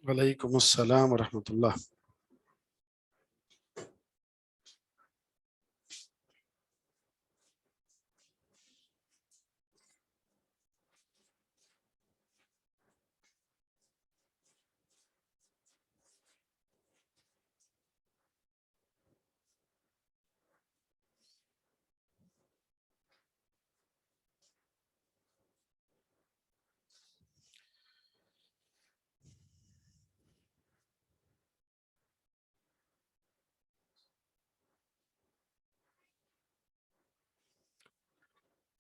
وعلیکم السلام ورحمۃ اللہ۔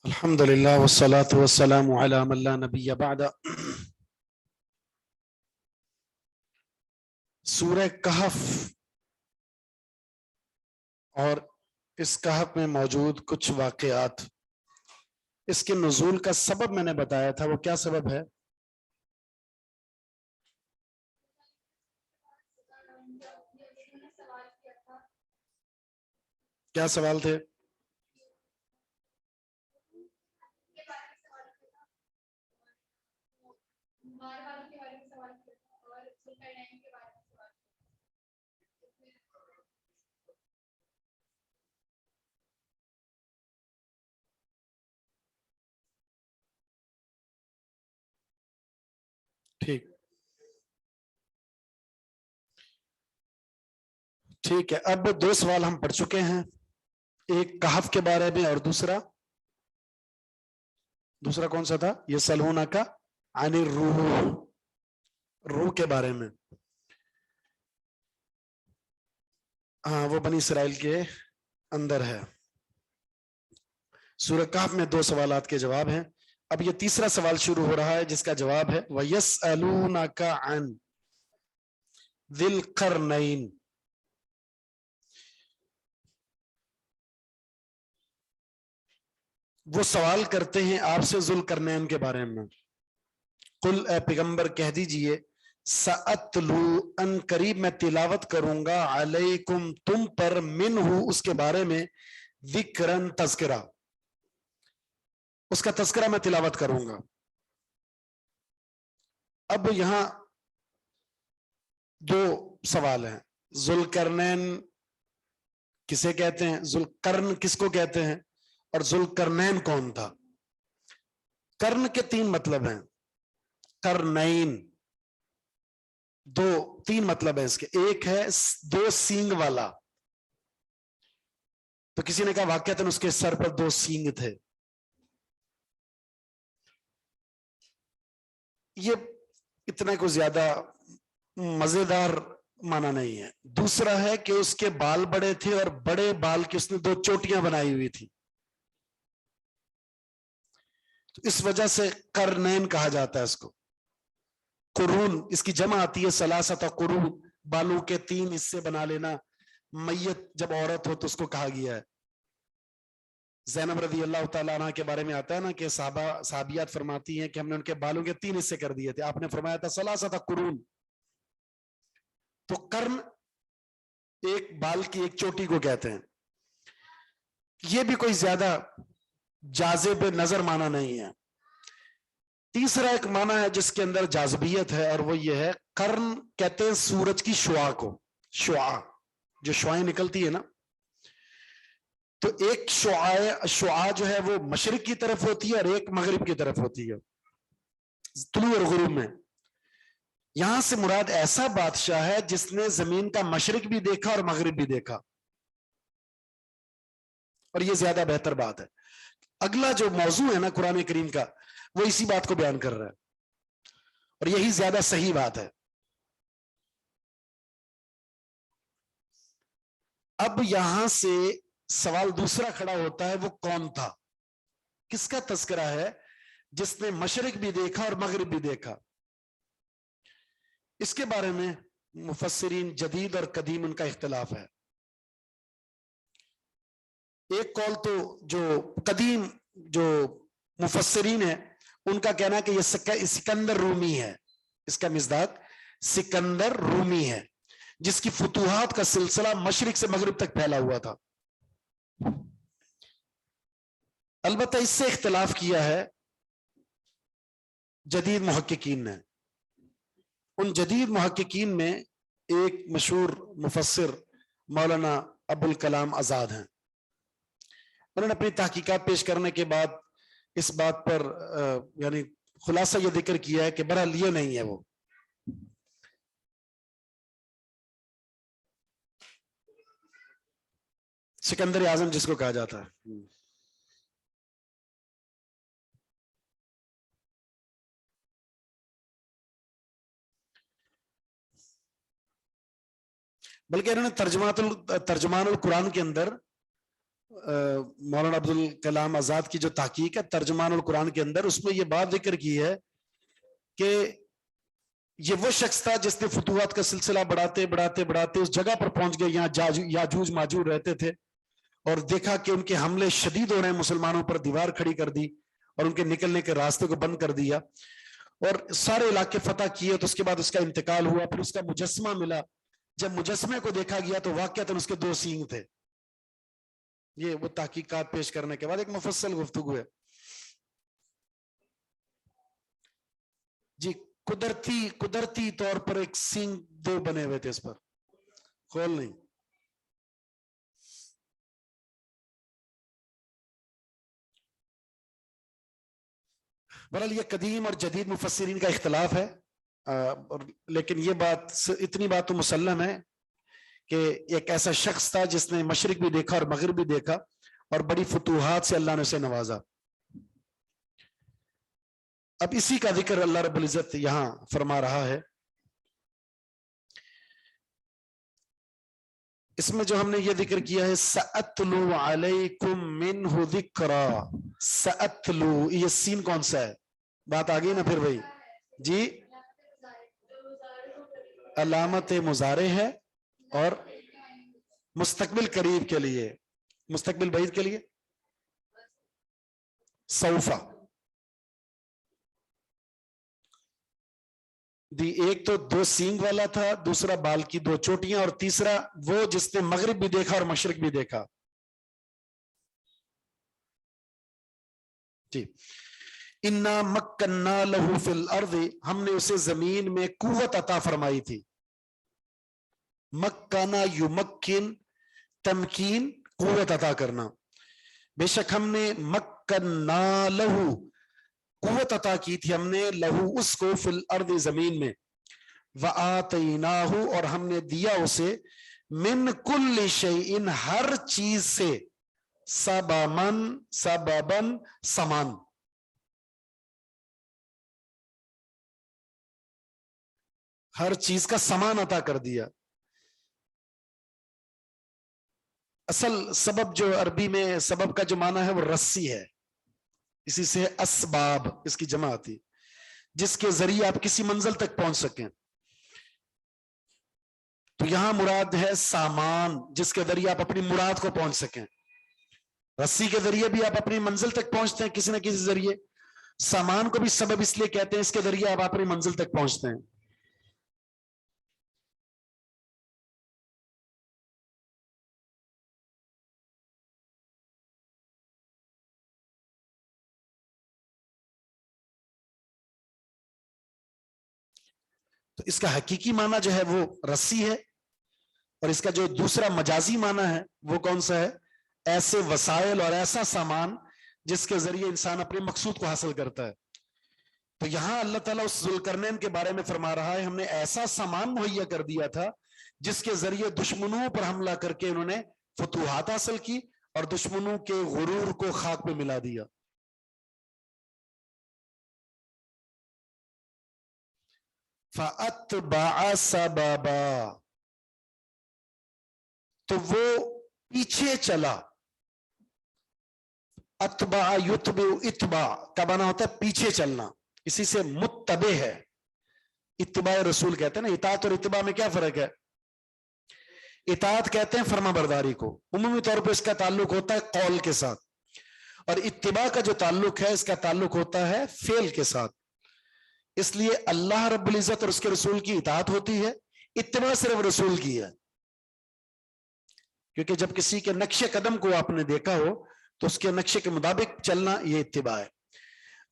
الحمد للہ والصلاة والسلام علی من لا نبی بعد۔ سورہ کہف اور اس کہف میں موجود کچھ واقعات، اس کے نزول کا سبب میں نے بتایا تھا، وہ کیا سبب ہے؟ کیا سوال تھے؟ ٹھیک ہے، اب دو سوال ہم پڑھ چکے ہیں، ایک کہف کے بارے میں اور دوسرا کون سا تھا؟ یسألونک عن الروح، روح کے بارے میں۔ ہاں، وہ بنی اسرائیل کے اندر ہے۔ سورہ کہف میں دو سوالات کے جواب ہیں، اب یہ تیسرا سوال شروع ہو رہا ہے جس کا جواب ہے وَيَسْأَلُونَكَ عَنْ ذِي الْقَرْنَيْنِ۔ وہ سوال کرتے ہیں آپ سے ذوالقرنین کے بارے میں۔ قل، اے پیغمبر کہہ دیجئے، سأتلو، ان قریب میں تلاوت کروں گا، علیکم تم پر، منہ اس کے بارے میں، ذکرن تذکرہ، اس کا تذکرہ میں تلاوت کروں گا۔ اب یہاں دو سوال ہیں، ذوالقرنین کسے کہتے ہیں، ذوالقرن کس کو کہتے ہیں، اور ذوالقرنین کون تھا؟ قرن کے تین مطلب ہیں، قرنین تین مطلب ہے اس کے، ایک ہے دو سینگ والا، تو کسی نے کہا واقعتاً اس کے سر پر دو سینگ تھے، یہ اتنا کوئی زیادہ مزیدار معنی نہیں ہے۔ دوسرا ہے کہ اس کے بال بڑے تھے اور بڑے بال کی اس نے دو چوٹیاں بنائی ہوئی تھی، تو اس وجہ سے قرنین کہا جاتا ہے اس کو۔ قرون اس کی جمع آتی ہے ثلاثۃ قرون، بالوں کے تین حصے بنا لینا، میت جب عورت ہو تو اس کو کہا گیا ہے۔ زینب رضی اللہ تعالیٰ عنہ کے بارے میں آتا ہے نا کہ صحابیات فرماتی ہیں کہ ہم نے ان کے بالوں کے تین حصے کر دیے تھے، آپ نے فرمایا تھا ثلاثۃ قرون۔ تو قرن ایک بال کی ایک چوٹی کو کہتے ہیں، یہ بھی کوئی زیادہ جاذب نظر معنی نہیں ہے۔ تیسرا ایک معنی ہے جس کے اندر جاذبیت ہے، اور وہ یہ ہے، قرن کہتے ہیں سورج کی شعاع کو، شعاع جو شعاعیں نکلتی ہے نا، تو ایک شعاع جو ہے وہ مشرق کی طرف ہوتی ہے اور ایک مغرب کی طرف ہوتی ہے، طلوع اور غروب میں۔ یہاں سے مراد ایسا بادشاہ ہے جس نے زمین کا مشرق بھی دیکھا اور مغرب بھی دیکھا، اور یہ زیادہ بہتر بات ہے۔ اگلا جو موضوع ہے نا قرآن کریم کا، وہ اسی بات کو بیان کر رہا ہے، اور یہی زیادہ صحیح بات ہے۔ اب یہاں سے سوال دوسرا کھڑا ہوتا ہے، وہ کون تھا، کس کا تذکرہ ہے جس نے مشرق بھی دیکھا اور مغرب بھی دیکھا؟ اس کے بارے میں مفسرین جدید اور قدیم ان کا اختلاف ہے۔ ایک قول تو جو قدیم جو مفسرین ہیں ان کا کہنا ہے کہ یہ سکندر رومی ہے، اس کا مصداق سکندر رومی ہے، جس کی فتوحات کا سلسلہ مشرق سے مغرب تک پھیلا ہوا تھا۔ البتہ اس سے اختلاف کیا ہے جدید محققین نے، ان جدید محققین میں ایک مشہور مفسر مولانا ابوالکلام آزاد ہیں. انہوں نے اپنی تحقیقات پیش کرنے کے بعد اس بات پر یعنی خلاصہ یہ ذکر کیا ہے کہ بہرحال یہ نہیں ہے وہ. سکندر اعظم جس کو کہا جاتا ہے. بلکہ انہوں نے ترجمان القرآن کے اندر مولانا عبدالکلام آزاد کی جو تحقیق ہے ترجمان القرآن کے اندر، اس میں یہ بات ذکر کی ہے کہ یہ وہ شخص تھا جس نے فتوحات کا سلسلہ بڑھاتے بڑھاتے بڑھاتے اس جگہ پر پہنچ گئے یہاں یاجوج ماجوج رہتے تھے، اور دیکھا کہ ان کے حملے شدید ہو رہے ہیں، مسلمانوں پر دیوار کھڑی کر دی اور ان کے نکلنے کے راستے کو بند کر دیا اور سارے علاقے فتح کیے. تو اس کے بعد اس کا انتقال ہوا، پھر اس کا مجسمہ ملا. جب مجسمے کو دیکھا گیا تو واقعتاً اس کے 2 سینگ تھے. یہ وہ تحقیقات پیش کرنے کے بعد ایک مفصل گفتگو ہے جی. قدرتی طور پر ایک سینگ 2 بنے ہوئے تھے اس پر، کھول نہیں. بہرحال یہ قدیم اور جدید مفسرین کا اختلاف ہے، لیکن یہ بات اتنی بات تو مسلم ہے کہ ایک ایسا شخص تھا جس نے مشرق بھی دیکھا اور مغرب بھی دیکھا اور بڑی فتوحات سے اللہ نے اسے نوازا. اب اسی کا ذکر اللہ رب العزت یہاں فرما رہا ہے. اس میں جو ہم نے یہ ذکر کیا ہے سأتلو علیکم منہ ذکرا، سأتلو، یہ سین کون سا ہے؟ بات آ گئی نا پھر بھائی جی. علامت مضارع ہے اور مستقبل قریب کے لیے، مستقبل بعید کے لیے سوفا دی. ایک تو 2 سینگ والا تھا، دوسرا بال کی 2 چوٹیاں، اور تیسرا وہ جس نے مغرب بھی دیکھا اور مشرق بھی دیکھا. جی. انا مکننا لہو فی الارض، ہم نے اسے زمین میں قوت عطا فرمائی تھی. مکنا یمکن، تمکین قوت عطا کرنا. بے شک ہم نے مکننا لہو قوت عطا کی تھی ہم نے لہو اس کو فی الارض زمین میں، وآتیناہ اور ہم نے دیا اسے من کل شیء ہر چیز سے، سببن سامان. ہر چیز کا سامان عطا کر دیا. اصل سبب جو عربی میں سبب کا جو معنی ہے وہ رسی ہے، اسی سے اسباب اس کی جمع آتی، جس کے ذریعے آپ کسی منزل تک پہنچ سکیں. تو یہاں مراد ہے سامان جس کے ذریعے آپ اپنی مراد کو پہنچ سکیں. رسی کے ذریعے بھی آپ اپنی منزل تک پہنچتے ہیں کسی نہ کسی ذریعے. سامان کو بھی سبب اس لیے کہتے ہیں اس کے ذریعے آپ اپنی منزل تک پہنچتے ہیں. تو اس کا حقیقی معنی جو ہے وہ رسی ہے، اور اس کا جو دوسرا مجازی معنی ہے وہ کون سا ہے؟ ایسے وسائل اور ایسا سامان جس کے ذریعے انسان اپنے مقصود کو حاصل کرتا ہے. تو یہاں اللہ تعالیٰ اس ذوالقرنین کے بارے میں فرما رہا ہے ہم نے ایسا سامان مہیا کر دیا تھا جس کے ذریعے دشمنوں پر حملہ کر کے انہوں نے فتوحات حاصل کی اور دشمنوں کے غرور کو خاک میں ملا دیا. فَأَتْبَعَ سَبَبًا، تو وہ پیچھے چلا. اتبع یتبع، اتباع کا معنی ہوتا ہے پیچھے چلنا، اسی سے متبع ہے. اتباع رسول کہتے ہیں نا. اطاعت اور اتباع میں کیا فرق ہے؟ اطاعت کہتے ہیں فرما برداری کو، عمومی طور پر اس کا تعلق ہوتا ہے قول کے ساتھ، اور اتباع کا جو تعلق ہے اس کا تعلق ہوتا ہے فعل کے ساتھ. اس لیے اللہ رب العزت اور اس کے رسول کی اطاعت ہوتی ہے، اتباع صرف رسول کی ہے. کیونکہ جب کسی کے نقش قدم کو آپ نے دیکھا ہو تو اس کے نقشے کے مطابق چلنا یہ اتباع ہے.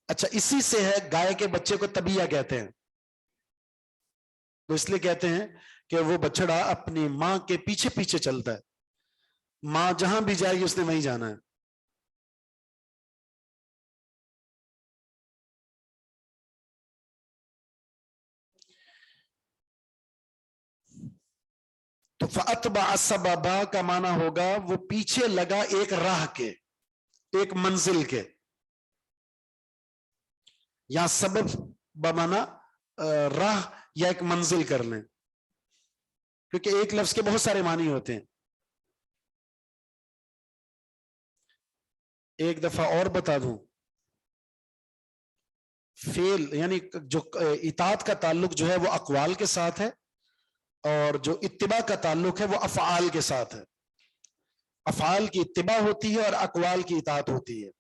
اچھا، اسی سے ہے گائے کے بچے کو تبیہ کہتے ہیں. تو اس لیے کہتے ہیں کہ وہ بچڑا اپنی ماں کے پیچھے پیچھے چلتا ہے، ماں جہاں بھی جائے گی اس نے وہیں جانا ہے. تو فَأَتْبَعَ سَبَبًا کا معنی ہوگا وہ پیچھے لگا ایک راہ کے، ایک منزل کے. یا سبب بمانا راہ یا ایک منزل کر لیں، کیونکہ ایک لفظ کے بہت سارے معنی ہوتے ہیں. ایک دفعہ اور بتا دوں، فعل یعنی جو اطاعت کا تعلق جو ہے وہ اقوال کے ساتھ ہے، اور جو اتباع کا تعلق ہے وہ افعال کے ساتھ ہے. افعال کی اتباع ہوتی ہے اور اقوال کی اطاعت ہوتی ہے.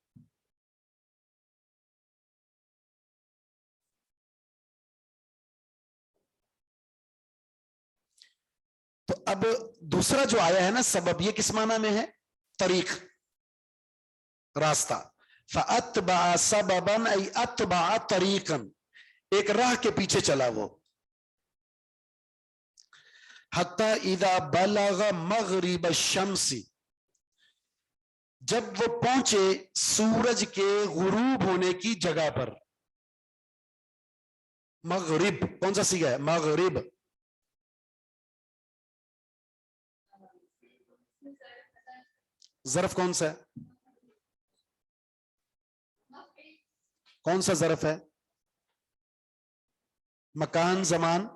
تو اب دوسرا جو آیا ہے نا سبب، یہ کس معنی میں ہے؟ طریق، راستہ. فَأَتْبَعَ سَبَبًا أَيْ أَتْبَعَ طَرِيقًا، ایک راہ کے پیچھے چلا وہ. حَتَّى إِذَا بَلَغَ مَغْرِبَ الشَّمْسِ، جب وہ پہنچے سورج کے غروب ہونے کی جگہ پر. مغرب کون سا صیغہ ہے؟ مغرب. ظرف کون سا ہے؟ کون سا ظرف ہے؟ مکان، زمان؟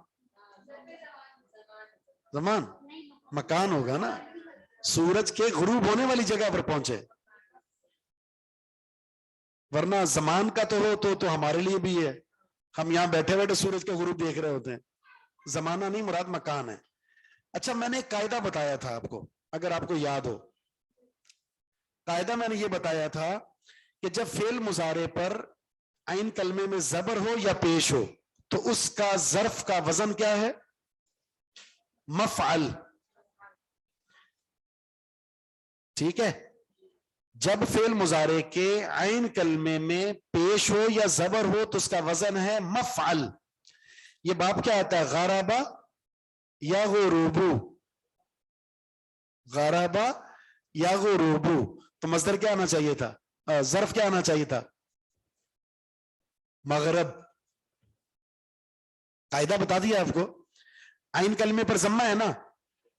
زمان. مکان ہوگا نا، سورج کے غروب ہونے والی جگہ پر پہنچے. ورنہ زمان کا تو ہو تو ہمارے لیے بھی ہے، ہم یہاں بیٹھے بیٹھے سورج کے غروب دیکھ رہے ہوتے ہیں. زمانہ نہیں، مراد مکان ہے. اچھا، میں نے ایک قاعدہ بتایا تھا آپ کو، اگر آپ کو یاد ہو. قاعدہ میں نے یہ بتایا تھا کہ جب فعل مضارع پر عین کلمے میں زبر ہو یا پیش ہو تو اس کا ظرف کا وزن کیا ہے؟ مفعل. ٹھیک ہے. جب فعل مضارع کے عین کلمے میں پیش ہو یا زبر ہو تو اس کا وزن ہے مفعل. یہ باب کیا آتا ہے؟ غربا یا غروبو. غربا یا غروبو، تو مصدر کیا آنا چاہیے تھا؟ ظرف کیا آنا چاہیے تھا؟ مغرب. قاعدہ بتا دیا آپ کو. عین کلمے پر ضمہ ہے نا،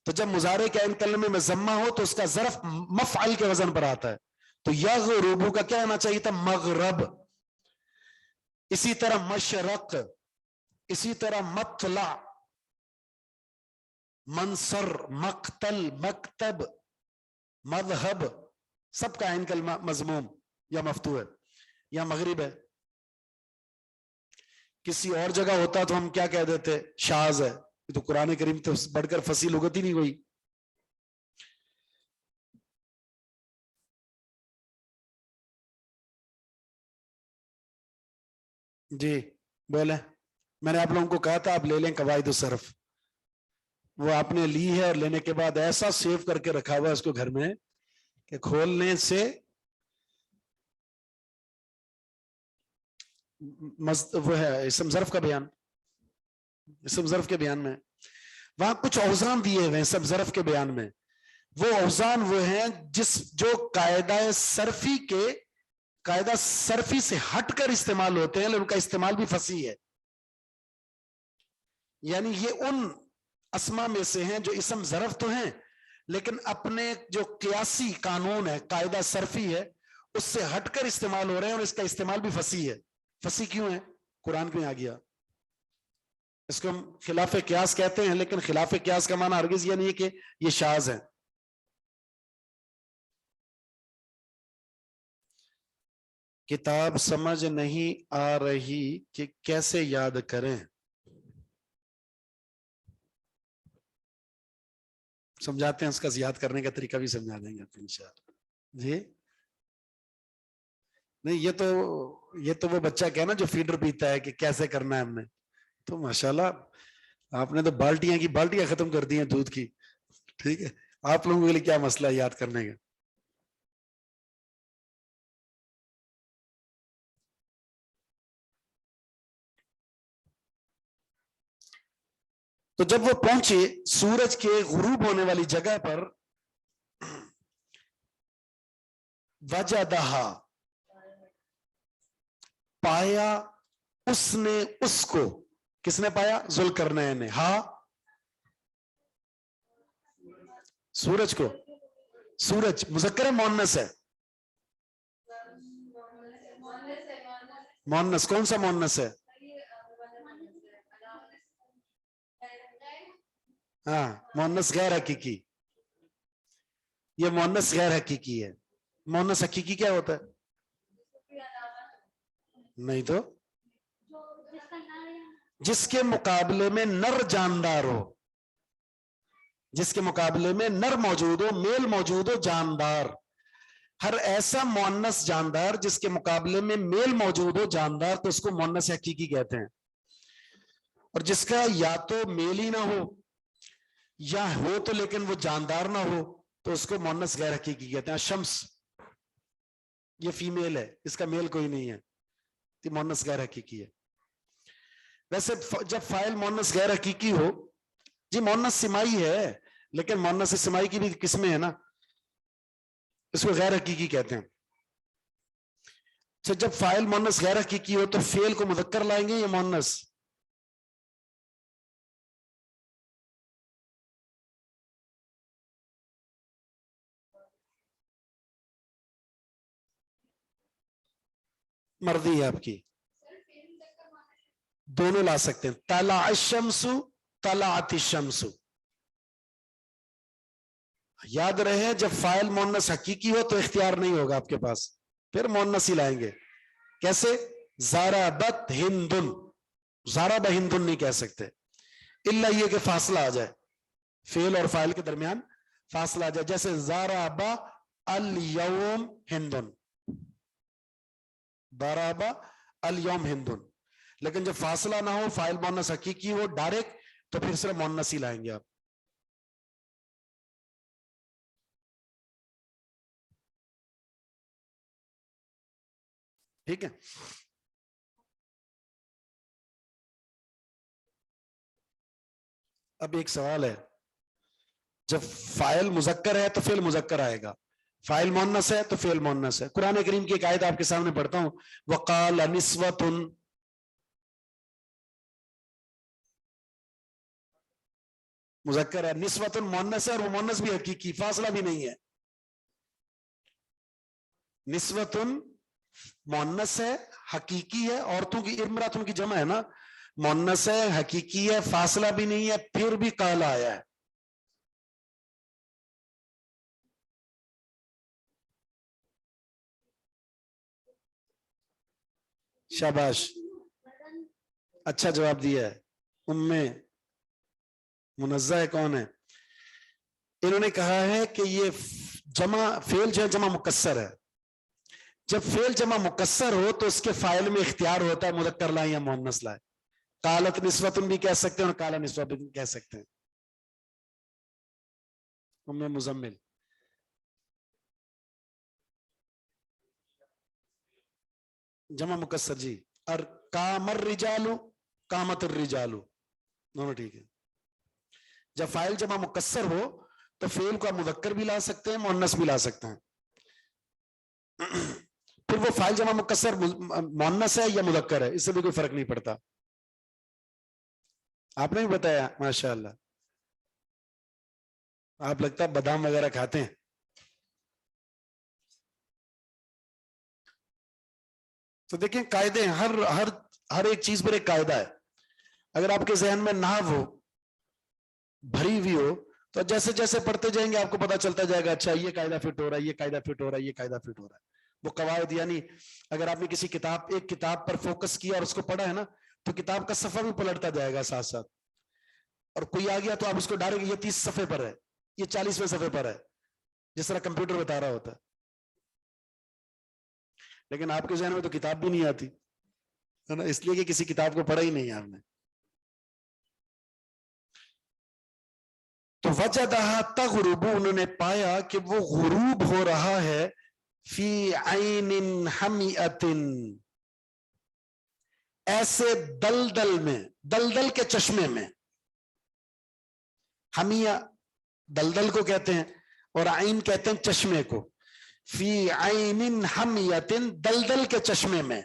تو جب مضارع کے عین کلمے میں ضمہ ہو تو اس کا ظرف مفعل کے وزن پر آتا ہے. تو یغربو کا کیا آنا چاہیے تھا؟ مغرب. اسی طرح مشرق، اسی طرح مطلع، منصر، مقتل، مکتب، مذہب، سب کا عین کلمہ مضموم یا مفتوح ہے. یا مغرب ہے. کسی اور جگہ ہوتا تو ہم کیا کہہ دیتے؟ شاذ ہے. تو قرآن کریم تو بڑھ کر فصیح لغت ہی نہیں ہوئی. جی بولیں. میں نے آپ لوگوں کو کہا تھا آپ لے لیں قواعد الصرف، وہ آپ نے لی ہے اور لینے کے بعد ایسا سیو کر کے رکھا ہوا ہے اس کو گھر میں کہ کھولنے سے وہ ہے اسم ظرف کا بیان. اسم ظرف کے بیان میں وہاں کچھ اوزان دیے ہوئے ہیں اسم ظرف کے بیان میں. وہ اوزان وہ ہیں جو قاعدہ صرفی سے ہٹ کر استعمال ہوتے ہیں، لیکن ان کا استعمال بھی فصیح ہے. یعنی یہ ان اسما میں سے ہیں جو اسم ظرف تو ہیں لیکن اپنے جو قیاسی قانون ہے، قاعدہ صرفی ہے، اس سے ہٹ کر استعمال ہو رہے ہیں اور اس کا استعمال بھی فصیح ہے. فصیح کیوں ہے؟ قرآن میں آ گیا. اس کو ہم خلاف قیاس کہتے ہیں، لیکن خلاف قیاس کا معنی ہرگز یہ نہیں ہے کہ یہ شاذ ہے. کتاب سمجھ نہیں آ رہی کہ کیسے یاد کریں. سمجھاتے ہیں، اس کا یاد کرنے کا طریقہ بھی سمجھا دیں گے انشاءاللہ. جی نہیں، یہ تو وہ بچہ کہنا جو فیڈر پیتا ہے کہ کیسے کرنا ہے ہم نے. تو ماشاءاللہ آپ نے تو بالٹیاں کی بالٹیاں ختم کر دی ہیں دودھ کی. ٹھیک ہے، آپ لوگوں کے لیے کیا مسئلہ ہے یاد کرنے کا. تو جب وہ پہنچے سورج کے غروب ہونے والی جگہ پر، وجدہا پایا اس نے اس کو، کس نے پایا؟ ذوالقرنین نے. ہاں سورج کو. سورج مذکر ہے مؤنث ہے؟ مؤنث. کون سا مؤنث ہے؟ ہاں مؤنث غیر حقیقی. یہ مؤنث غیر حقیقی ہے. مؤنث حقیقی کیا ہوتا ہے؟ نہیں تو جس کے مقابلے میں نر جاندار ہو، جس کے مقابلے میں نر موجود ہو، میل موجود ہو، جاندار. ہر ایسا مؤنث جاندار جس کے مقابلے میں میل موجود ہو، جاندار، تو اس کو مؤنث حقیقی کہتے ہیں. اور جس کا یا تو میل ہی نہ ہو یا ہو تو لیکن وہ جاندار نہ ہو، تو اس کو مؤنث غیر حقیقی کہتے ہیں. شمس یہ فیمیل ہے، اس کا میل کوئی نہیں ہے، یہ مؤنث غیر حقیقی ہے. ویسے جب فاعل مؤنث غیر حقیقی ہو، جی مؤنث سمائی ہے لیکن مؤنث سمائی کی بھی قسمیں ہیں نا، اس کو غیر حقیقی کہتے ہیں. تو جب فاعل مؤنث غیر حقیقی ہو تو فعل کو مذکر لائیں گے یا مؤنث؟ مرضی ہے آپ کی، دونوں لا سکتے ہیں. طلع الشمس، طلعت الشمس. یاد رہے جب فاعل مؤنث حقیقی ہو تو اختیار نہیں ہوگا آپ کے پاس، پھر مؤنث ہی لائیں گے. کیسے؟ ضربت ہندن، ضرب ہندن نہیں کہہ سکتے الا یہ کہ فاصلہ آ جائے، فعل اور فاعل کے درمیان فاصلہ آ جائے. جیسے ضرب الیوم ہندن، ضرب الیوم ہندن. لیکن جب فاصلہ نہ ہو، فاعل مؤنث حقیقی ہو ڈائریکٹ، تو پھر صرف مؤنث ہی لائیں گے آپ. ٹھیک ہے. اب ایک سوال ہے، جب فاعل مذکر ہے تو فعل مذکر آئے گا، فاعل مؤنث ہے تو فعل مؤنث ہے. قرآن کریم کی ایک آیت آپ کے سامنے پڑھتا ہوں، وقال نسوۃ، مذکر ہے، نسوۃ مؤنث ہے اور وہ مؤنث بھی حقیقی، فاصلہ بھی نہیں ہے. نسوۃ مؤنث ہے، حقیقی ہے، عورتوں کی امراتوں کی جمع ہے نا، مؤنث ہے، حقیقی ہے، فاصلہ بھی نہیں ہے، پھر بھی قال آیا ہے. شاباش، اچھا جواب دیا ہے. ام منزہ کون ہے؟ انہوں نے کہا ہے کہ یہ جمع فعل جو ہے جمع مکسر ہے. جب فعل جمع مکسر ہو تو اس کے فاعل میں اختیار ہوتا ہے مذکر لائیں یا مؤنث لائیں. قالت نسوۃ بھی کہہ سکتے ہیں اور قال نسوۃ بھی کہہ سکتے ہیں. ام مزمل، جمع مکسر جی. اور قام الرجال، قامت الرجال، دونوں ٹھیک ہے. جب فاعل جمع مکسر ہو تو فعل کو مذکر بھی لا سکتے ہیں، مؤنث بھی لا سکتے ہیں. پھر وہ فاعل جمع مکسر مؤنث ہے یا مذکر ہے، اس سے بھی کوئی فرق نہیں پڑتا. آپ نے بھی بتایا ماشاء اللہ، آپ لگتا ہے بادام وغیرہ کھاتے ہیں. تو دیکھیں قاعدے، ہر ایک چیز پر ایک قاعدہ ہے. اگر آپ کے ذہن میں نحو ہو، بھری ہوئی ہو، تو جیسے جیسے پڑھتے جائیں گے آپ کو پتا چلتا جائے گا، اچھا یہ قاعدہ فٹ ہو رہا ہے، یہ قاعدہ فٹ ہو رہا ہے، یہ قاعدہ فٹ ہو رہا ہے. وہ قواعد، یعنی اگر آپ نے کسی ایک کتاب پر فوکس کیا اور اس کو پڑھا ہے نا، تو کتاب کا صفحہ بھی پلٹتا جائے گا ساتھ ساتھ. اور کوئی آ گیا تو آپ اس کو ڈائریکٹ یہ 30 صفحے پر ہے، یہ 40ویں صفحے پر ہے، جس طرح کمپیوٹر بتا رہا ہوتا ہے. لیکن آپ کے ذہن میں تو کتاب بھی نہیں آتی ہے نا، اس لیے کہ کسی کتاب کو پڑھا ہی نہیں آپ نے. تو وجدہا تغرب، انہوں نے پایا کہ وہ غروب ہو رہا ہے، فی عین حمیئۃ، ایسے دلدل میں، دلدل کے چشمے میں. حمیہ دلدل کو کہتے ہیں اور عین کہتے ہیں چشمے کو. فی عین حمیۃ دلدل کے چشمے میں.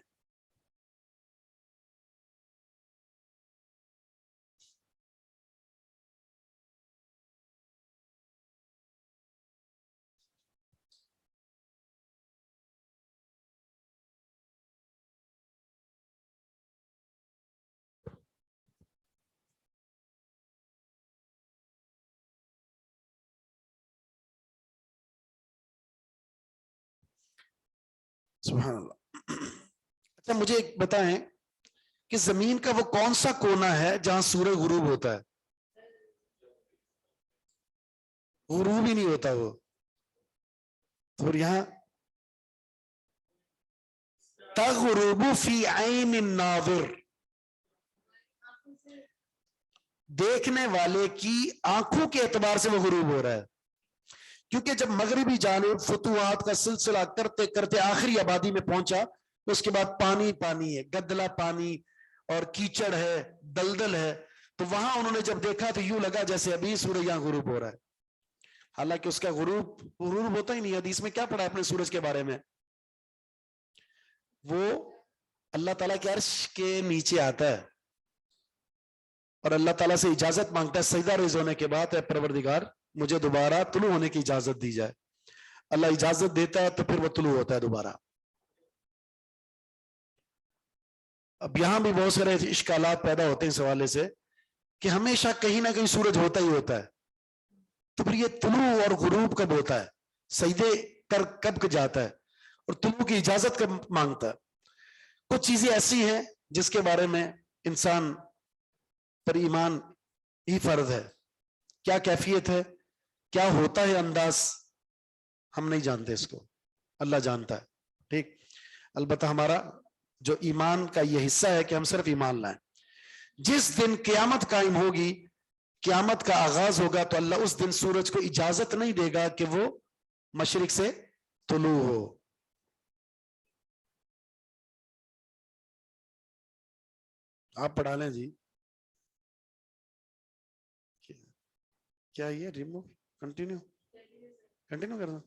سبحان اللہ. اچھا مجھے ایک بتائیں کہ زمین کا وہ کون سا کونا ہے جہاں سورج غروب ہوتا ہے؟ غروب ہی نہیں ہوتا وہ. اور یہاں تغرب فی عین الناظر، دیکھنے والے کی آنکھوں کے اعتبار سے وہ غروب ہو رہا ہے. کیونکہ جب مغربی جانب فتوحات کا سلسلہ کرتے کرتے آخری آبادی میں پہنچا، اس کے بعد پانی پانی ہے، گدلا پانی اور کیچڑ ہے، دلدل ہے. تو وہاں انہوں نے جب دیکھا تو یوں لگا جیسے ابھی سورج یہاں غروب ہو رہا ہے. حالانکہ اس کا غروب ہوتا ہی نہیں. حدیث میں کیا پڑھا اپنے سورج کے بارے میں؟ وہ اللہ تعالیٰ کے عرش کے نیچے آتا ہے اور اللہ تعالیٰ سے اجازت مانگتا ہے سجدہ ریز ہونے کے بعد، اے پروردگار مجھے دوبارہ طلوع ہونے کی اجازت دی جائے. اللہ اجازت دیتا ہے تو پھر وہ طلوع ہوتا ہے دوبارہ. اب یہاں بھی بہت سارے اشکالات پیدا ہوتے ہیں اس حوالے سے کہ ہمیشہ کہیں نہ کہیں سورج ہوتا ہی ہوتا ہے، تو پھر یہ طلوع اور غروب کب ہوتا ہے؟ سجدے کر کب جاتا ہے اور طلوع کی اجازت کب مانگتا ہے؟ کچھ چیزیں ایسی ہیں جس کے بارے میں انسان پر ایمان ہی فرض ہے. کیا کیفیت ہے، کیا ہوتا ہے انداز، ہم نہیں جانتے، اس کو اللہ جانتا ہے. ٹھیک. البتہ ہمارا جو ایمان کا یہ حصہ ہے کہ ہم صرف ایمان لائیں. جس دن قیامت قائم ہوگی، قیامت کا آغاز ہوگا، تو اللہ اس دن سورج کو اجازت نہیں دے گا کہ وہ مشرق سے طلوع ہو. آپ پڑھا لیں جی. کیا یہ ریموو کنٹینیو کرنا؟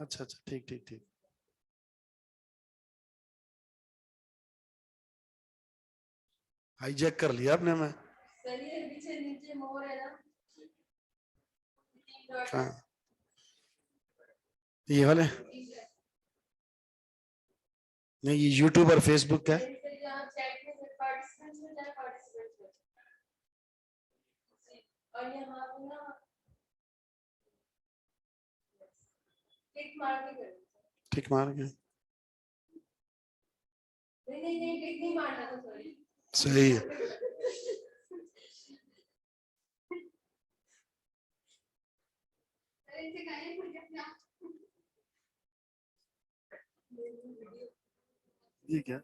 اچھا اچھا ٹھیک ٹھیک ٹھیک. ہائی جیک کر لیا آپ نے. میں ہاں یہ والے نہیں، یہ یوٹیوب اور فیس بک کا ہے. ٹھیک مار گیا. صحیح ہے. ٹھیک ہے.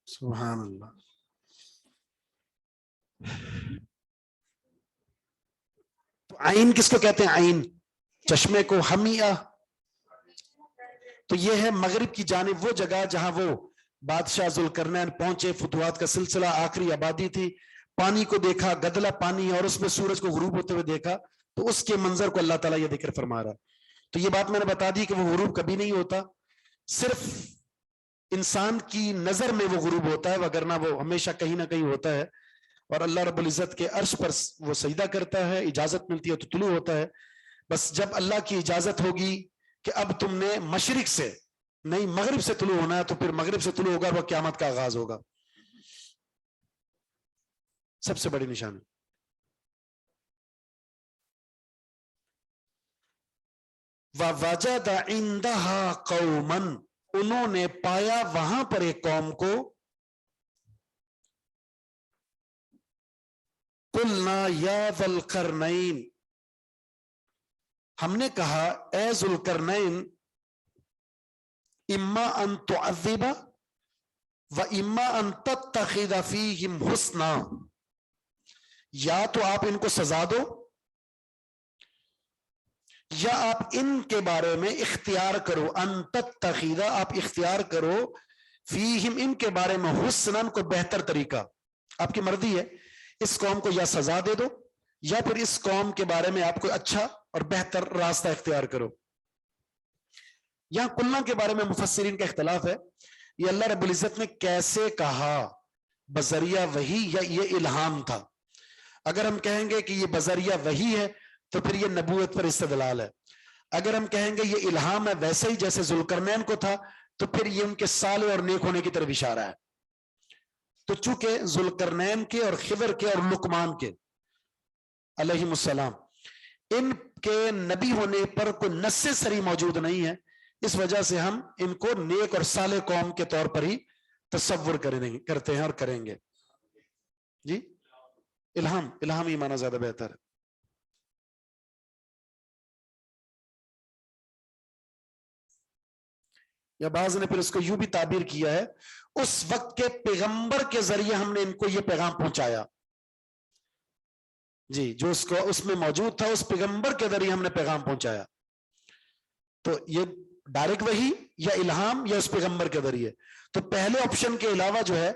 سبحان اللہ. تو عین کس کو کہتے ہیں؟ عین چشمے کو. حمیہ تو یہ ہے مغرب کی جانب وہ جگہ جہاں وہ بادشاہ ذوالقرنین پہنچے، فتوحات کا سلسلہ، آخری آبادی تھی. پانی کو دیکھا، گدلا پانی، اور اس میں سورج کو غروب ہوتے ہوئے دیکھا. تو اس کے منظر کو اللہ تعالیٰ یہ ذکر فرما رہا. تو یہ بات میں نے بتا دی کہ وہ غروب کبھی نہیں ہوتا، صرف انسان کی نظر میں وہ غروب ہوتا ہے، وگرنہ وہ ہمیشہ کہیں نہ کہیں ہوتا ہے. اور اللہ رب العزت کے عرش پر وہ سجدہ کرتا ہے، اجازت ملتی ہے تو طلوع ہوتا ہے. بس جب اللہ کی اجازت ہوگی کہ اب تم نے مشرق سے نہیں مغرب سے طلوع ہونا ہے، تو پھر مغرب سے طلوع ہوگا، وہ قیامت کا آغاز ہوگا. سب سے بڑی نشانی. وَوَجَدَ عِندَهَا قَوْمًا، انہوں نے پایا وہاں پر ایک قوم کو. قُلْنَا يَا ذَا الْقَرْنَيْنِ، ہم نے کہا اے ذوالقرنین، اما ان تعذب و اما ان تتخذ فیہم حسنا، یا تو آپ ان کو سزا دو یا آپ ان کے بارے میں اختیار کرو، ان تتخذا، آپ اختیار کرو، فیہم، ان کے بارے میں، حسنن، کو بہتر طریقہ. آپ کی مرضی ہے، اس قوم کو یا سزا دے دو یا پھر اس قوم کے بارے میں آپ کو اچھا اور بہتر راستہ اختیار کرو. یہاں کلنا کے بارے میں مفسرین کا اختلاف ہے، یہ اللہ رب العزت نے کیسے کہا، بذریعہ وحی یا یہ الہام تھا. اگر ہم کہیں گے کہ یہ بذریعہ وحی ہے تو پھر یہ نبوت پر استدلال ہے. اگر ہم کہیں گے یہ الہام ہے ویسے ہی جیسے ذوالقرنین کو تھا تو پھر یہ ان کے صالح اور نیک ہونے کی طرف اشارہ ہے. تو چونکہ ذوالقرنین کے اور خضر کے اور لقمان کے علیہم السلام ان کے نبی ہونے پر کوئی نص صریح موجود نہیں ہے، اس وجہ سے ہم ان کو نیک اور صالح قوم کے طور پر ہی تصور کرتے ہیں اور کریں گے. جی الہام ہی مانا زیادہ بہتر ہے. یا بعض نے پھر اس کو یوں بھی تعبیر کیا ہے، اس وقت کے پیغمبر کے ذریعے ہم نے ان کو یہ پیغام پہنچایا. جی جو اس میں موجود تھا اس پیغمبر کے ذریعے ہم نے پیغام پہنچایا. تو یہ ڈائریکٹ وحی یا الہام یا اس پیغمبر کے ذریعے. تو پہلے آپشن کے علاوہ جو ہے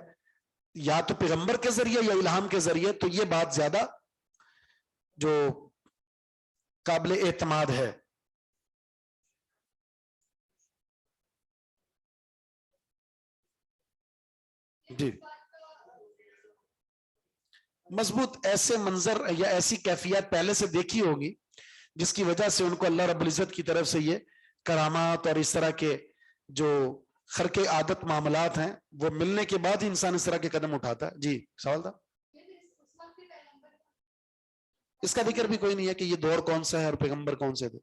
یا تو پیغمبر کے ذریعے یا الہام کے ذریعے، تو یہ بات زیادہ جو قابل اعتماد ہے. جی مضبوط ایسے منظر یا ایسی کیفیت پہلے سے دیکھی ہوگی جس کی وجہ سے ان کو اللہ رب العزت کی طرف سے یہ کرامات اور اس طرح کے جو خرق عادت معاملات ہیں وہ ملنے کے بعد ہی انسان اس طرح کے قدم اٹھاتا ہے. جی سوال تھا. اس کا ذکر بھی کوئی نہیں ہے کہ یہ دور کون سا ہے اور پیغمبر کون سے تھے.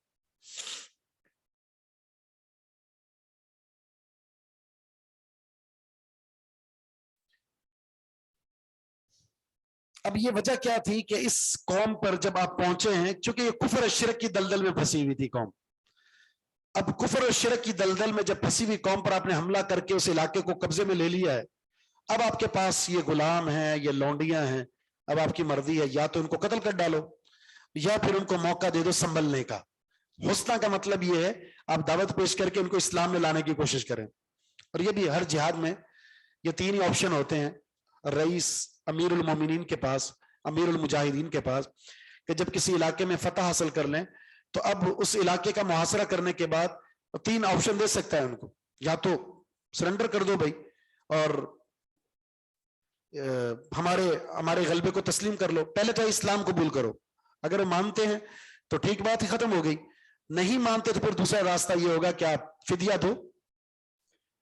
اب یہ وجہ کیا تھی کہ اس قوم پر جب آپ پہنچے ہیں، چونکہ یہ کفر و شرک کی دلدل میں پھنسی ہوئی تھی قوم. اب کفر و شرک کی دلدل میں جب پھنسی ہوئی قوم پر آپ نے حملہ کر کے اس علاقے کو قبضے میں لے لیا ہے، اب آپ کے پاس یہ غلام ہیں، یہ لونڈیاں ہیں، اب آپ کی مرضی ہے یا تو ان کو قتل کر ڈالو یا پھر ان کو موقع دے دو سنبھلنے کا. حسنہ کا مطلب یہ ہے آپ دعوت پیش کر کے ان کو اسلام میں لانے کی کوشش کریں. اور یہ بھی ہر جہاد میں یہ تین ہی آپشن ہوتے ہیں، رئیس امیر المومنین کے پاس، امیر المجاہدین کے پاس، کہ جب کسی علاقے میں فتح حاصل کر لیں تو اب اس علاقے کا محاصرہ کرنے کے بعد تین آپشن دے سکتا ہے ان کو، یا تو سرنڈر کر دو بھائی اور ہمارے غلبے کو تسلیم کر لو، پہلے تو اسلام قبول کرو، اگر وہ مانتے ہیں تو ٹھیک بات ہی ختم ہو گئی، نہیں مانتے تو پھر دوسرا راستہ یہ ہوگا کہ آپ فدیہ دو،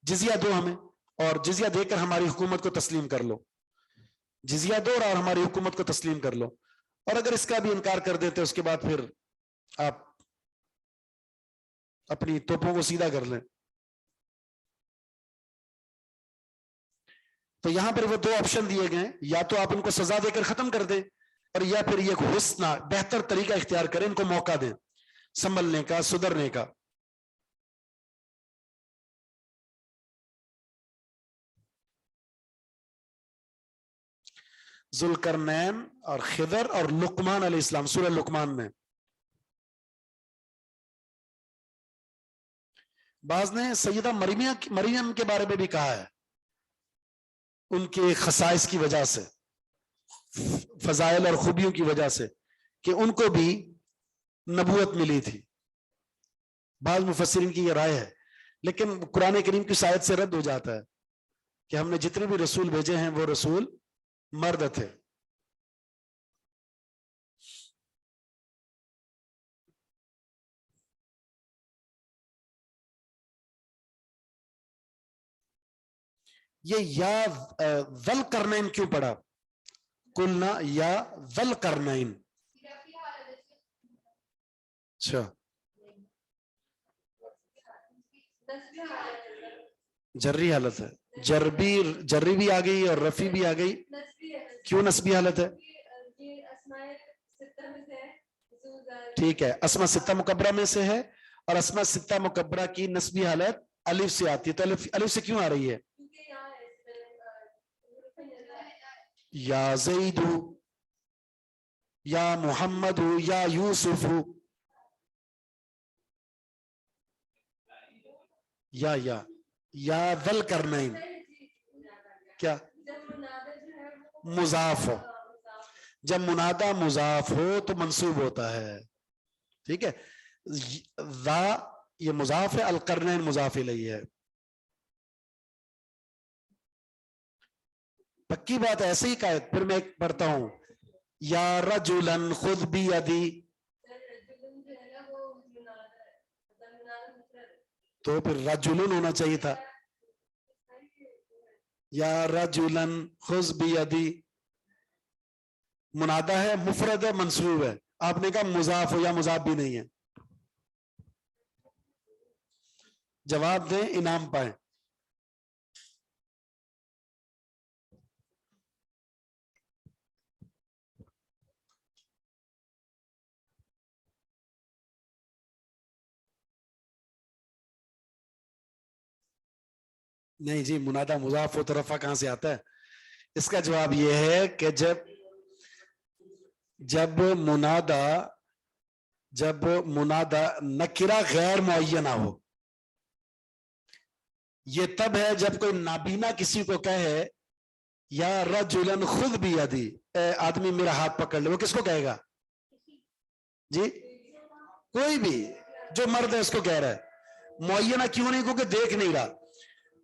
جزیہ دو ہمیں، اور جزیہ دے کر ہماری حکومت کو تسلیم کر لو، جزیہ دو اور ہماری حکومت کو تسلیم کر لو. اور اگر اس کا بھی انکار کر دیتے اس کے بعد پھر آپ اپنی توپوں کو سیدھا کر لیں. تو یہاں پر وہ دو آپشن دیے گئے، یا تو آپ ان کو سزا دے کر ختم کر دیں اور یا پھر یہ حسنہ بہتر طریقہ اختیار کریں، ان کو موقع دیں سنبھلنے کا، سدھرنے کا. ذوالقرنین اور خضر اور لقمان علیہ السلام سورہ لقمان میں. بعض نے سیدہ مریم کے بارے میں بھی کہا ہے، ان کے خصائص کی وجہ سے، فضائل اور خوبیوں کی وجہ سے، کہ ان کو بھی نبوت ملی تھی. بعض مفسرین کی یہ رائے ہے، لیکن قرآن کریم کی آیت سے رد ہو جاتا ہے کہ ہم نے جتنے بھی رسول بھیجے ہیں وہ رسول مرد تھے. یہ یا ذل کرنین کیوں پڑھا؟ قلنا یا ذل کرنین. اچھا جری حالت ہے، جری بھی آ گئی اور رفی بھی آ گئی. کیوں نسبی حالت ہے؟ ٹھیک ہے، اسماء ستہ مکبرہ میں سے ہے اور اسماء ستہ مکبرہ کی نسبی حالت الف سے آتی ہے. تو الف سے کیوں آ رہی ہے؟ یا زیدو، یا محمد یا یوسف یا ذل کرنین کیا مضاف ہو. جب منادہ مضاف ہو تو منصوب ہوتا ہے. ٹھیک ہے. ذا یہ مضاف ہے, القرنین مضاف الیہ ہے. پکی بات ایسے ہی قائد. پھر میں ایک پڑھتا ہوں, یا رجلن خذ بیدی, تو پھر رجلن ہونا چاہیے تھا. یا رجلن خذ بیدی منادہ ہے, مفرد ہے, منصوب ہے. آپ نے کہا مضاف ہو, یا مضاف بھی نہیں ہے. جواب دیں, انعام پائیں. نہیں جی, منادہ مضاف و طرفہ کہاں سے آتا ہے؟ اس کا جواب یہ ہے کہ جب منادہ نکرہ غیر معینہ ہو. یہ تب ہے جب کوئی نابینا کسی کو کہے یا رجلن خذ بیدی, اے آدمی میرا ہاتھ پکڑ لے. وہ کس کو کہے گا جی؟ کوئی بھی جو مرد ہے اس کو کہہ رہا ہے. معینہ کیوں نہیں؟ کیونکہ دیکھ نہیں رہا.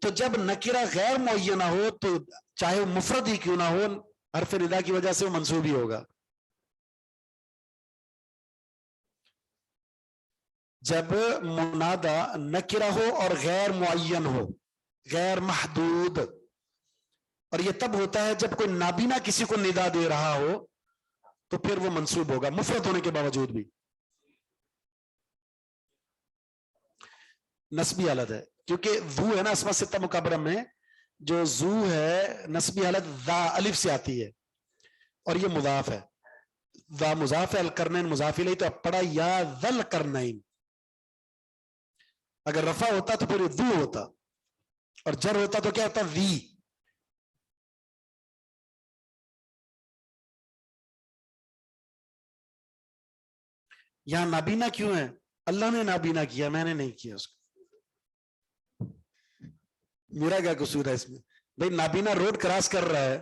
تو جب نکرہ غیر معینہ ہو تو چاہے وہ مفرد ہی کیوں نہ ہو, حرف ندا کی وجہ سے وہ منصوب ہی ہوگا. جب منادہ نکرہ ہو اور غیر معین ہو, غیر محدود, اور یہ تب ہوتا ہے جب کوئی نابینا کسی کو ندا دے رہا ہو تو پھر وہ منصوب ہوگا, مفرد ہونے کے باوجود بھی. نسبی حالت ہے, کیونکہ ذو ہے نا اسماء ستہ مکبرہ میں, جو ذو ہے نسبی حالت ذا الف سے آتی ہے اور یہ مضاف ہے. ذا مضاف ہے, القرنین مضاف الیہ. تو اب پڑھا یا ذل کرنین. اگر رفع ہوتا تو پھر ذو ہوتا, اور جر ہوتا تو کیا ہوتا؟ ذی. یہاں نابینا کیوں ہے؟ اللہ نے نابینا کیا, میں نے نہیں کیا اس کو. میرا کیا قصور ہے اس میں؟ بھائی نابینا روڈ کراس کر رہا ہے,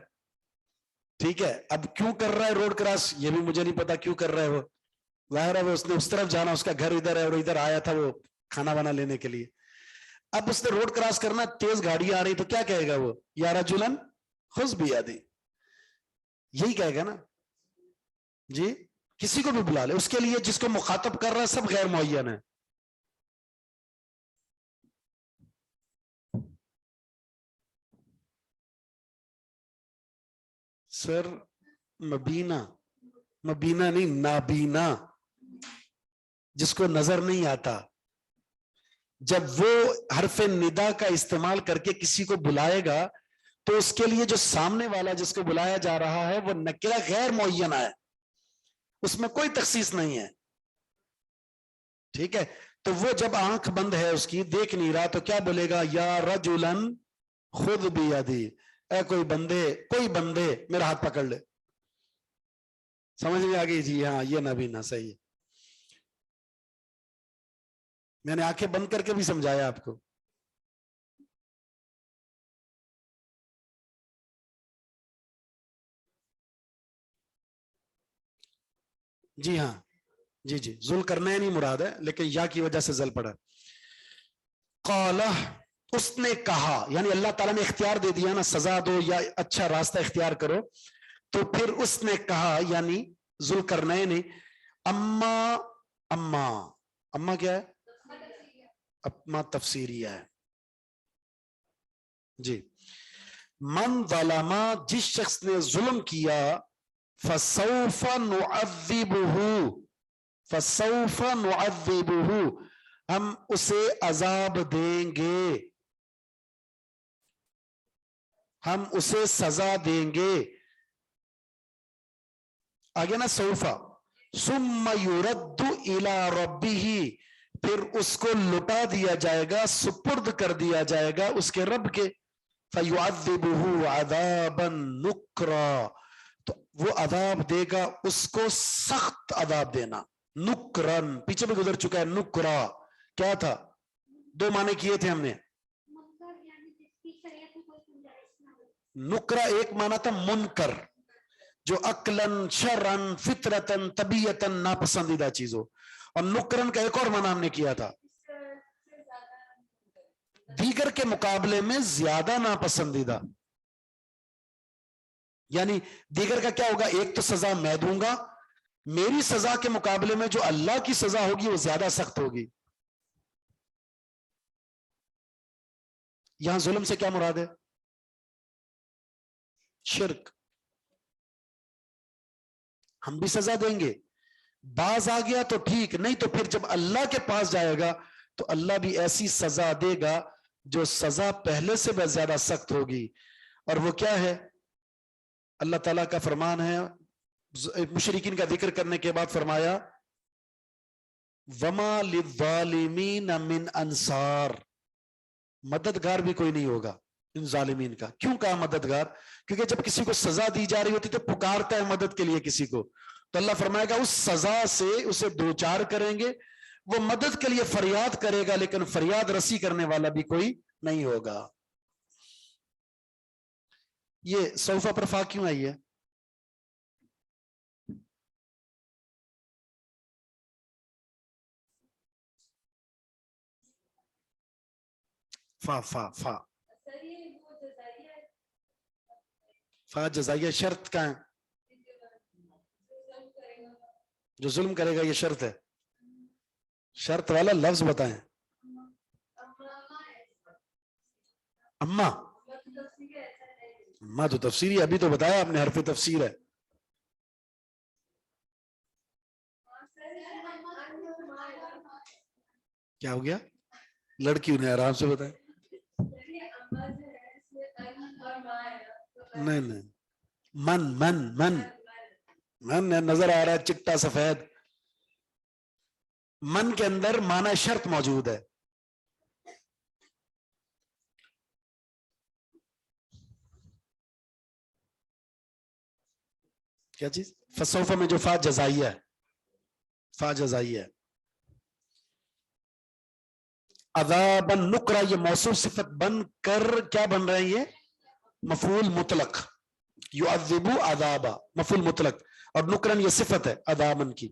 ٹھیک ہے, اب کیوں کر رہا ہے روڈ کراس یہ بھی مجھے نہیں پتا کیوں کر رہا ہے. وہ ظاہر ہے وہ اس نے اس طرف جانا, اس کا گھر ادھر ہے اور ادھر آیا تھا وہ کھانا وانا لینے کے لیے. اب اس نے روڈ کراس کرنا, تیز گاڑی آ رہی تو کیا کہے گا وہ؟ یا رجلن خذ بیدی, یہی کہے گا نا جی. کسی کو بھی بلا لے, اس کے لیے جس کو مخاطب کر رہا ہے سب غیر معین ہے. سر مبینہ نہیں, نابینا, جس کو نظر نہیں آتا. جب وہ حرف ندا کا استعمال کر کے کسی کو بلائے گا تو اس کے لیے جو سامنے والا جس کو بلایا جا رہا ہے وہ نکرہ غیر معینہ ہے, اس میں کوئی تخصیص نہیں ہے. ٹھیک ہے, تو وہ جب آنکھ بند ہے اس کی, دیکھ نہیں رہا, تو کیا بولے گا؟ یا رجلن خذ بیدی, اے کوئی بندے میرا ہاتھ پکڑ لے. سمجھ میں آ گئی جی؟ ہاں یہ نابینا صحیح ہے. میں نے آنکھیں بند کر کے بھی سمجھایا آپ کو. جی ہاں جی ذل کرنین ہی مراد ہے, لیکن یا کی وجہ سے ذل پڑا. قال, اس نے کہا, یعنی اللہ تعالیٰ نے اختیار دے دیا نا, سزا دو یا اچھا راستہ اختیار کرو. تو پھر اس نے کہا, یعنی ذل کرنین. اما کیا ہے؟ اما تفسیریہ ہے جی. من ظلم, جس شخص نے ظلم کیا, فسوف نعذبہ, ہم اسے عذاب دیں گے, ہم اسے سزا دیں گے. آگے نا سوفا, ثم یرد الی ربہ, پھر اس کو لٹا دیا جائے گا, سپرد کر دیا جائے گا اس کے رب کے. فیعذبہ عذابا نکرا, تو وہ عذاب دے گا اس کو سخت عذاب دینا. نکرن پیچھے بھی گزر چکا ہے. نکرا کیا تھا؟ دو معنی کیے تھے ہم نے. نکرا ایک معنی تھا منکر، جو عقلن شرعن فطرتن طبیعتن ناپسندیدہ چیز ہو. اور نکرن کا ایک اور معنی ہم نے کیا تھا دیگر کے مقابلے میں زیادہ ناپسندیدہ. یعنی دیگر کا کیا ہوگا؟ ایک تو سزا میں دوں گا، میری سزا کے مقابلے میں جو اللہ کی سزا ہوگی وہ زیادہ سخت ہوگی. یہاں ظلم سے کیا مراد ہے؟ شرک. ہم بھی سزا دیں گے، باز آ گیا تو ٹھیک، نہیں تو پھر جب اللہ کے پاس جائے گا تو اللہ بھی ایسی سزا دے گا جو سزا پہلے سے بہت زیادہ سخت ہوگی. اور وہ کیا ہے؟ اللہ تعالیٰ کا فرمان ہے، مشرکین کا ذکر کرنے کے بعد فرمایا وَمَا لِلظَّالِمِينَ مِنْ انصار، مددگار بھی کوئی نہیں ہوگا ان ظالمین کا. کیوں کہا مددگار؟ کیونکہ جب کسی کو سزا دی جا رہی ہوتی تو پکارتا ہے مدد کے لیے کسی کو، تو اللہ فرمائے گا اس سزا سے اسے دوچار کریں گے، وہ مدد کے لیے فریاد کرے گا لیکن فریاد رسی کرنے والا بھی کوئی نہیں ہوگا. یہ صوفہ پر فا کیوں آئی ہے؟ فا فا فا فا جزائیہ شرط کا ہے، جو ظلم کرے گا یہ شرط ہے. شرط والا لفظ بتائیں. اما اما تو تفسیری، ابھی تو بتایا آپ نے حرف تفسیر ہے. کیا ہو گیا؟ لڑکی انہیں آرام سے بتائیں. نہیں نہیں، من من من من نظر آ رہا ہے چٹا سفید. من کے اندر معنی شرط موجود ہے. کیا چیز؟ فسوفہ میں جو فا جزائیہ ہے، فا جزائیہ ہے. عذابا نکرا یہ موصوف صفت بن کر کیا بن رہے ہیں؟ یہ مفعول مطلق. یعذبو عذابا مفعول مطلق، اور نکرن یہ صفت ہے عذابن کی.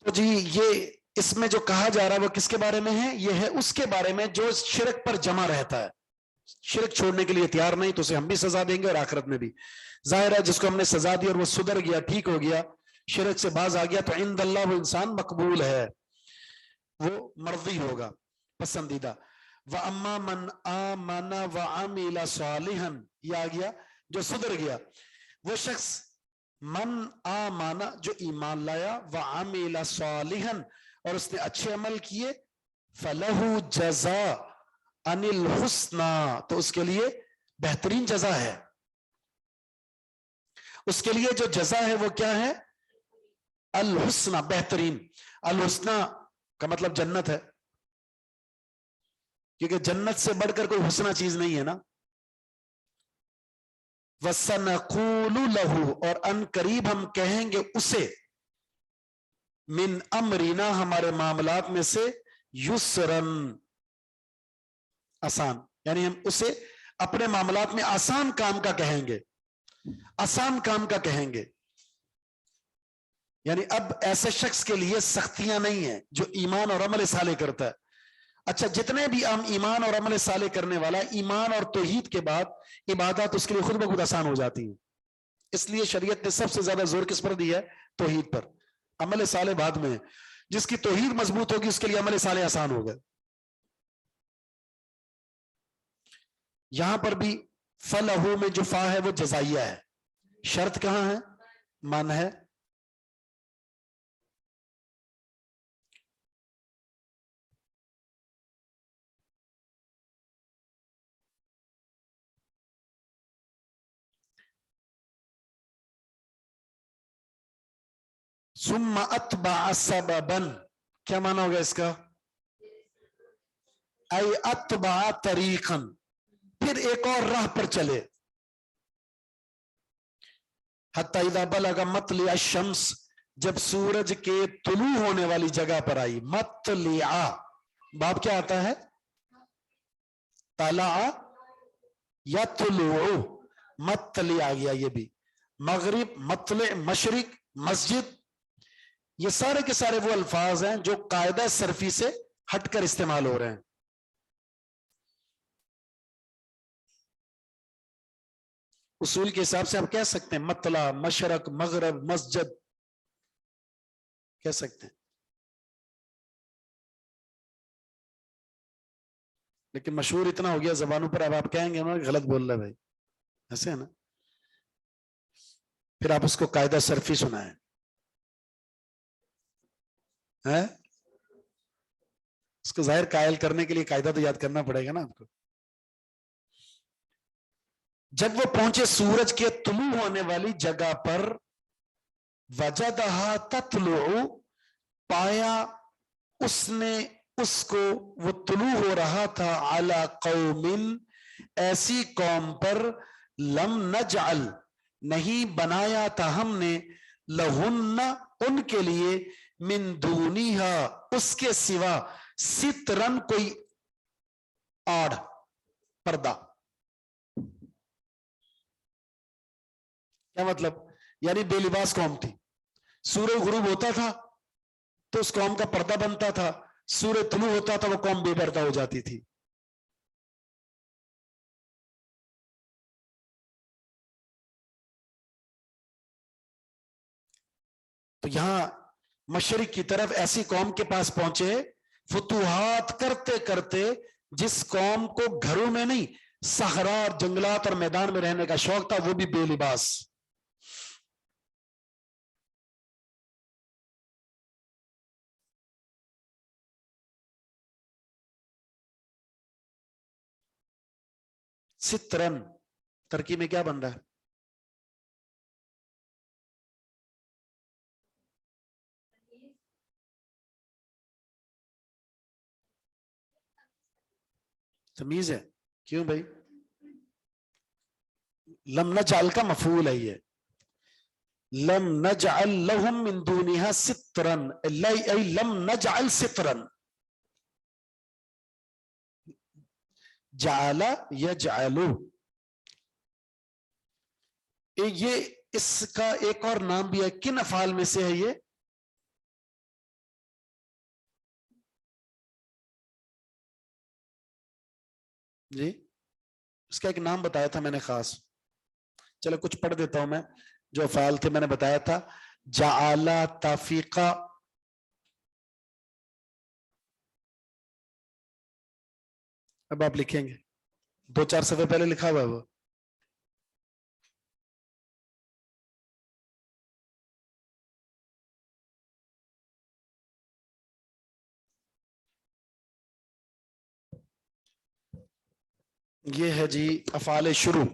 تو جی یہ اس میں جو کہا جا رہا ہے وہ کس کے بارے میں ہے؟ یہ ہے اس کے بارے میں جو شرک پر جمع رہتا ہے، شرک چھوڑنے کے لیے تیار نہیں، تو اسے ہم بھی سزا دیں گے اور آخرت میں بھی. ظاہر ہے جس کو ہم نے سزا دی اور وہ سدھر گیا، ٹھیک ہو گیا، شرک سے باز آ گیا، تو عند اللہ وہ انسان مقبول ہے، وہ مرضی ہوگا، پسندیدہ. وَأَمَّا مَنْ آمَنَ وَعَمِلَ صَالِحًا، یہ آ گیا جو سدھر گیا. وہ شخص من آمانا جو ایمان لایا، وعمل صالحا اور اس نے اچھے عمل کیے، فلہ جزاء ان الحسنى تو اس کے لیے بہترین جزا ہے. اس کے لیے جو جزا ہے وہ کیا ہے؟ الحسنى، بہترین. الحسنى کا مطلب جنت ہے، کیونکہ جنت سے بڑھ کر کوئی حسنہ چیز نہیں ہے نا. وَسَنَقُولُ لَهُ اور ان قریب ہم کہیں گے اسے، من امرنا ہمارے معاملات میں سے، یسرن آسان، یعنی ہم اسے اپنے معاملات میں آسان کام کا کہیں گے، آسان کام کا کہیں گے. یعنی اب ایسے شخص کے لیے سختیاں نہیں ہیں جو ایمان اور عمل صالح کرتا ہے. اچھا جتنے بھی ہم ایمان اور عمل صالح کرنے والا، ایمان اور توحید کے بعد عبادات اس کے لیے خود بخود آسان ہو جاتی ہیں. اس لیے شریعت نے سب سے زیادہ زور کس پر دیا ہے؟ توحید پر. عمل صالح بعد میں ہے. جس کی توحید مضبوط ہوگی اس کے لیے عمل صالح آسان ہوگا. یہاں پر بھی فلہو میں جو فا ہے وہ جزائیہ ہے. شرط کہاں ہے؟ من ہے. ثم اتبع سببا، کیا معنی ہوگا اس کا؟ ای اتبع طریقا، پھر ایک اور راہ پر چلے. حتی اذا بلغ مطلع الشمس، جب سورج کے طلوع ہونے والی جگہ پر آئی. مطلع باب کیا آتا ہے؟ طلع یا طلوع، مطلع آ گیا. یہ بھی مغرب، مطلع، مشرق، مسجد، یہ سارے کے سارے وہ الفاظ ہیں جو قاعدہ صرفی سے ہٹ کر استعمال ہو رہے ہیں. اصول کے حساب سے آپ کہہ سکتے ہیں مطلع، مشرق، مغرب، مسجد کہہ سکتے ہیں، لیکن مشہور اتنا ہو گیا زبانوں پر، اب آپ کہیں گے نا غلط بول رہے بھائی، ایسے ہے نا. پھر آپ اس کو قاعدہ صرفی سنائیں. اس کو ظاہر قائل کرنے کے لیے قاعدہ تو یاد کرنا پڑے گا نا آپ کو. جب وہ پہنچے سورج کے طلوع ہونے والی جگہ پر، وجدہا تطلع، پایا اس نے اس کو، وہ طلوع ہو رہا تھا، علی قوم، ایسی قوم پر، لم نجعل، نہیں بنایا تھا ہم نے، لہن، ان کے لیے، من دونیہا، اس کے سوا، سترن، کوئی آڑ، پردہ. کیا مطلب؟ یعنی بے لباس قوم تھی. سورج غروب ہوتا تھا تو اس قوم کا پردہ بنتا تھا، سورج طلوع ہوتا تھا وہ قوم بے پردہ ہو جاتی تھی. تو یہاں مشرق کی طرف ایسی قوم کے پاس پہنچے، فتوحات کرتے کرتے، جس قوم کو گھروں میں نہیں، صحرا اور جنگلات اور میدان میں رہنے کا شوق تھا، وہ بھی بے لباس. سترن ترکیب میں کیا بن رہا ہے؟ تمیز ہے. کیوں بھائی؟ لم نجعل کا مفعول ہے یہ. لم نجعل لهم من دونها سترا، ای لم نجعل سترا. جعل یجعل، یہ اس کا ایک اور نام بھی ہے. کن افعال میں سے ہے یہ؟ جی اس کا ایک نام بتایا تھا میں نے خاص. چلو کچھ پڑھ دیتا ہوں میں جو افعال تھے. میں نے بتایا تھا جعل، تفیقہ، اب آپ لکھیں گے 2-4 صفحے پہلے لکھا ہوا ہے وہ. یہ ہے جی افعال شروع.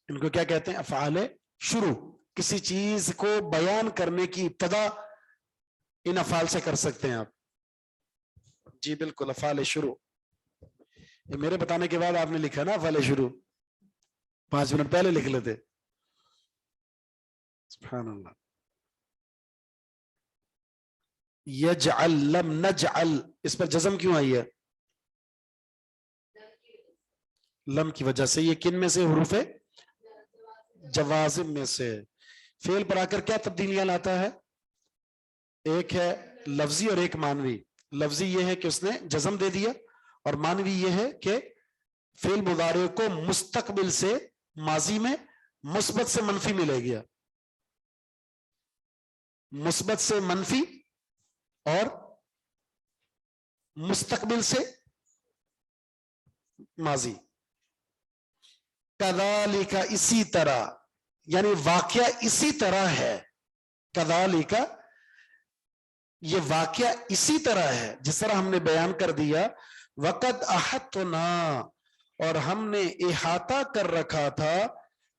ان کو کیا کہتے ہیں؟ افعال شروع. کسی چیز کو بیان کرنے کی ابتدا ان افعال سے کر سکتے ہیں آپ. جی بالکل، افعال شروع. یہ میرے بتانے کے بعد آپ نے لکھا نا افعال شروع، 5 منٹ پہلے لکھ لیتے. سبحان اللہ. یجعل، لم نجعل، اس پر جزم کیوں آئی ہے؟ لم کی وجہ سے. یہ کن میں سے حروف ہے؟ جوازم میں سے. فعل پر آ کر کیا تبدیلیاں لاتا ہے؟ ایک ہے لفظی اور ایک معنوی. لفظی یہ ہے کہ اس نے جزم دے دیا، اور معنوی یہ ہے کہ فعل مضارع کو مستقبل سے ماضی میں مثبت سے منفی میں لے گیا. مثبت سے منفی اور مستقبل سے ماضی. کذالک، اسی طرح، یعنی واقعہ اسی طرح ہے. کذالک، یہ واقعہ اسی طرح ہے جس طرح ہم نے بیان کر دیا. وقد احطنا، اور ہم نے احاطہ کر رکھا تھا،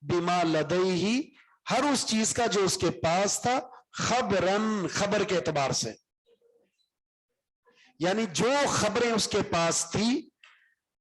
بما لدیہ، ہر اس چیز کا جو اس کے پاس تھا، خبرن، خبر کے اعتبار سے. یعنی جو خبریں اس کے پاس تھی